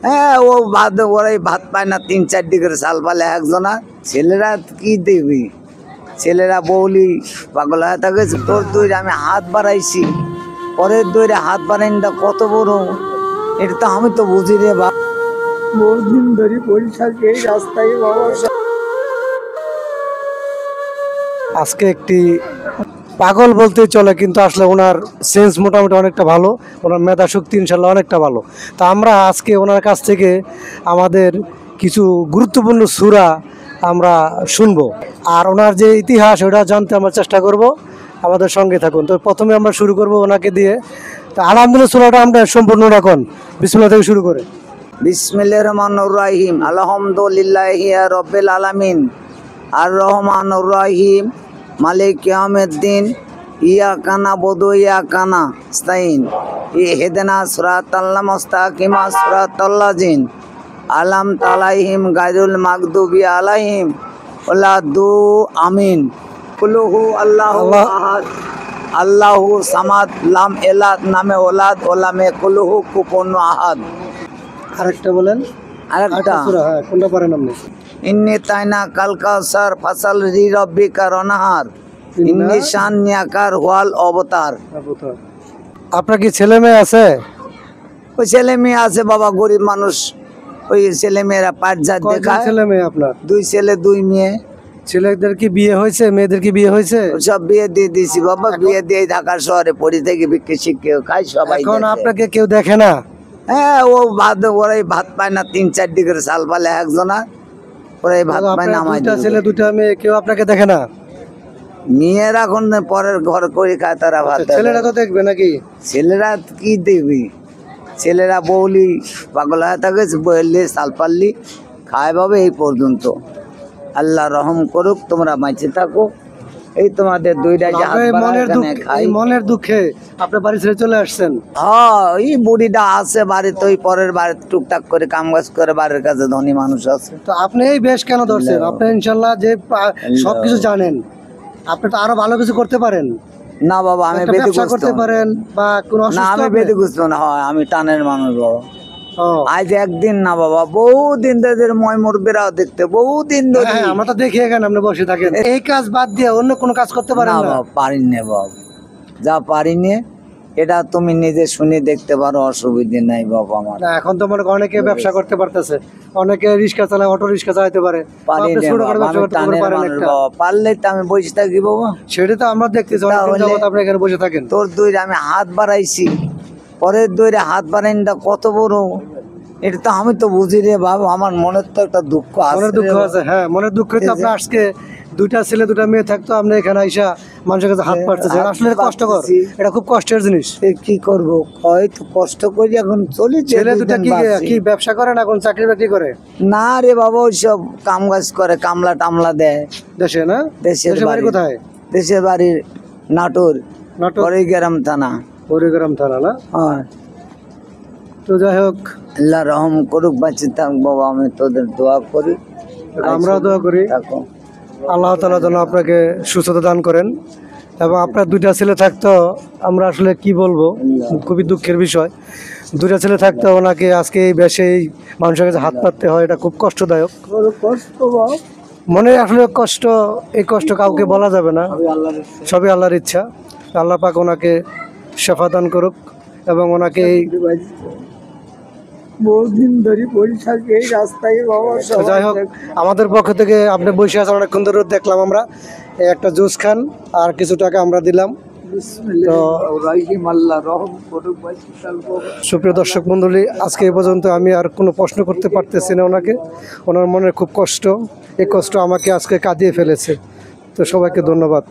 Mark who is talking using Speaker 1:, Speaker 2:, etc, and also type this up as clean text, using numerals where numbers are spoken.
Speaker 1: হ্যাঁ, ও ভাত ওরাই ভাত পায় না, 3-4 ডিগ্রি চাল পালে একজনা। ছেলেরা কি দেখবি, ছেলেরা বৌলি পাগল হয়ে থাকে। তোর দইরে আমি হাত বাড়াইছি, পরের দইরে হাত বাড়াইনটা কত বড়, এটা তো আমি তো বুঝি রে বাপ। বহু দিন ধরে বরিশাল এই রাস্তায় বাবা।
Speaker 2: আজকে একটি পাগল বলতে চলে, কিন্তু আসলে ওনার সেন্স মোটামুটি অনেকটা ভালো, ওনার মেধা শক্তি ইনশাল্লাহ অনেকটা ভালো। তা আমরা আজকে ওনার কাছ থেকে আমাদের কিছু গুরুত্বপূর্ণ সূরা আমরা শুনবো, আর ওনার যে ইতিহাস ওটা জানতে আমরা চেষ্টা করব। আমাদের সঙ্গে থাকুন। তো প্রথমে আমরা শুরু করব ওনাকে দিয়ে। তা আলহামদুলিল্লাহ সূরাটা আমরা সম্পূর্ণ রাখুন, বিসমিল্লাহ থেকে শুরু করে।
Speaker 1: বিসমিল্লাহির রহমানির রহিম, আলহামদুলিল্লাহি রাব্বিল আলামিন, আর রহমানির রহিম, মালিক ইয়াউমিদ্দিন, ইয়াকা নাবুদু ওয়া ইয়াকা নাস্তাইন, ইহদিনা সিরাতাল মুস্তাকিম সিরাতাল লাযিন আন'আমতা আলাইহিম গায়রুল মাগদুবি আলাইহিম ওয়ালাদ্দু আমিন। কুলহু আল্লাহু আহাদ, আল্লাহু সামাদ, লাম ইয়ালিদ নামে ওলাদ ওলাম কুলহু কুফুয়ান আহাদ।
Speaker 2: আরেকটা বলেন,
Speaker 1: আরেকটা
Speaker 2: সূরা, হ্যাঁ কোনটা পারেন আপনি?
Speaker 1: ইন্নী তাইনা কাল কাউসার ফাসাল রি রব্বিকা ওয়ানহার, ইন্নী শানিয়াকার হুয়াল অবতার।
Speaker 2: আপনার কি ছেলে মেয়ে আছে?
Speaker 1: ওই ছেলে মেয়ে আছে বাবা, গরিব মানুষ। ওই ছেলে মেয়েরা পাট জাত দেখায়।
Speaker 2: ছেলে মেয়ে আপনার?
Speaker 1: 2 ছেলে 2 মেয়ে।
Speaker 2: ছেলেদের কি বিয়ে হয়েছে, মেয়েদের কি বিয়ে হয়েছে?
Speaker 1: সব বিয়ে দিয়ে দিয়েছি বাবা, বিয়ে দিয়ে ঢাকার শহরে পড়ি থেকে বিক্রি শিখে খাই সবাই।
Speaker 2: এখন আপনাকে কেউ দেখে না?
Speaker 1: হ্যাঁ, ও ভাত ওরাই ভাত পায় না, 3-4 ডিগ্রি চাল পালে একজনা, ওরাই ভাত পায় না। আমার
Speaker 2: ছেলে 2টা মেয়ে, কেউ আপনাকে দেখে না?
Speaker 1: মেয়েরা এখন পরের ঘর করে খায়, তারা ভাত।
Speaker 2: ছেলেরা তো দেখবে নাকি?
Speaker 1: ছেলেরা কি দেখবি, ছেলেরা বৌলি পাগল হয়ে থাকে, বললে চাল পাল্লি খায় পাবে। এই পর্যন্ত আল্লাহ রহম করুক, তোমরা বাঁচে থাকো। এই তোমাদের 2টা
Speaker 2: মনের দুঃখে আপনার বাড়ি ছেড়ে চলে আসছেন?
Speaker 1: হ্যাঁ, এই বুড়িটা আছে বাড়িতে, ওই পরের বাড়িতে টুকটাক করে কাম কাজ করে, বাড়ির কাছে ধনী মানুষ আছে।
Speaker 2: তো আপনি এই বেশ কেন ধরছেন? আপনি ইনশাল্লাহ যে সবকিছু জানেন, আপনি তো আরো ভালো কিছু করতে পারেন।
Speaker 1: না বাবা, আমি
Speaker 2: ব্যবসা করতে পারেন বা কোনো
Speaker 1: না, আমি বেঁধে গুছবো না। হয়, আমি টানের মানুষ বাবা। আজ একদিন না বাবা, বহুদিন ধরে ময়মুর বেড়াও দেখতে, বহুদিন ধরে।
Speaker 2: আমরা তো দেখি এখানে আপনি বসে থাকেন। এই কাজ বাদ দিয়ে অন্য কোনো কাজ করতে পারেন না?
Speaker 1: পারিনি বাবা, যা পারিনি এটা তুমি নিজে শুনে দেখতে পারো, অসুবিধা নাই বাবা আমার।
Speaker 2: এখন তো মনে অনেকে ব্যবসা করতে পারতেছে, অনেকে রিক্সা চালায়, অটো রিক্সা চালাতে পারে।
Speaker 1: পারলে তো আমি বসে থাকি বাবা।
Speaker 2: সেটা তো আমরা দেখতেছি, আপনি এখানে বসে থাকেন।
Speaker 1: তোর দইরে আমি হাত বাড়াইছি, পরের দইরে হাত বাড়াইনটা কত বড়, এটা তো আমি তো বুঝি রে বাবা। আমার মনের তো একটা দুঃখ আছে।
Speaker 2: হ্যাঁ, মনের দুঃখ তো আপনার। আজকে 2টা ছেলে 2টা মেয়ে থাকতো, আপনি এখানে আইসা মানুষের কাছে হাত পাড়তেছেন, আসলে কষ্টকর। এটা খুব কষ্টের জিনিস।
Speaker 1: কি করবো, হয়তো কষ্ট করি, এখন চলি।
Speaker 2: ছেলে 2টা কি ব্যবসা করে না, এখন চাকরি বাকরি করে?
Speaker 1: না রে বাবা, ওইসব কাম কাজ করে, কামলা টামলা দেয়
Speaker 2: দেশে। না, দেশের বাড়ি কোথায়?
Speaker 1: দেশের বাড়ি নাটোর, বরিগ্রাম থানা।
Speaker 2: বরিগ্রাম থানা না?
Speaker 1: হ্যাঁ।
Speaker 2: তো যাই হোক,
Speaker 1: আল্লাহ রহম করুক, বাঁচে থাক বাবা। আমি তোদের দোয়া করি,
Speaker 2: আমরাও দোয়া করি। আল্লাহ তাআলা যেন আপনাকে সুস্থতা দান করেন। এবং আপনার 2টা ছেলে থাকতো, আমরা আসলে কি বলবো, খুবই দুঃখের বিষয়। 2টা ছেলে থাকতো, ওনাকে আজকে এই বেশে এই মানুষের কাছে হাত পাততে হয়, এটা খুব কষ্টদায়ক। মনে আসলে কষ্ট, এই কষ্ট কাউকে বলা যাবে না, সবই আল্লাহর ইচ্ছা। আল্লাহ পাক ওনাকে শেফা দান করুক এবং ওনাকে এই
Speaker 1: বহুদিন ধরে বরিশাল এই রাস্তায় বাবা।
Speaker 2: যাই হোক, আমাদের পক্ষ থেকে আপনি বসে আছেন, অনেকক্ষণ ধরে দেখলাম আমরা। একটা জুস খান, আর কিছু টাকা আমরা দিলাম। সুপ্রিয় দর্শক মন্ডলী, আজকে এই পর্যন্ত। আমি আর কোনো প্রশ্ন করতে পারতেছি না ওনাকে। ওনার মনে খুব কষ্ট, এই কষ্ট আমাকে আজকে কাঁদিয়ে ফেলেছে। তো সবাইকে ধন্যবাদ।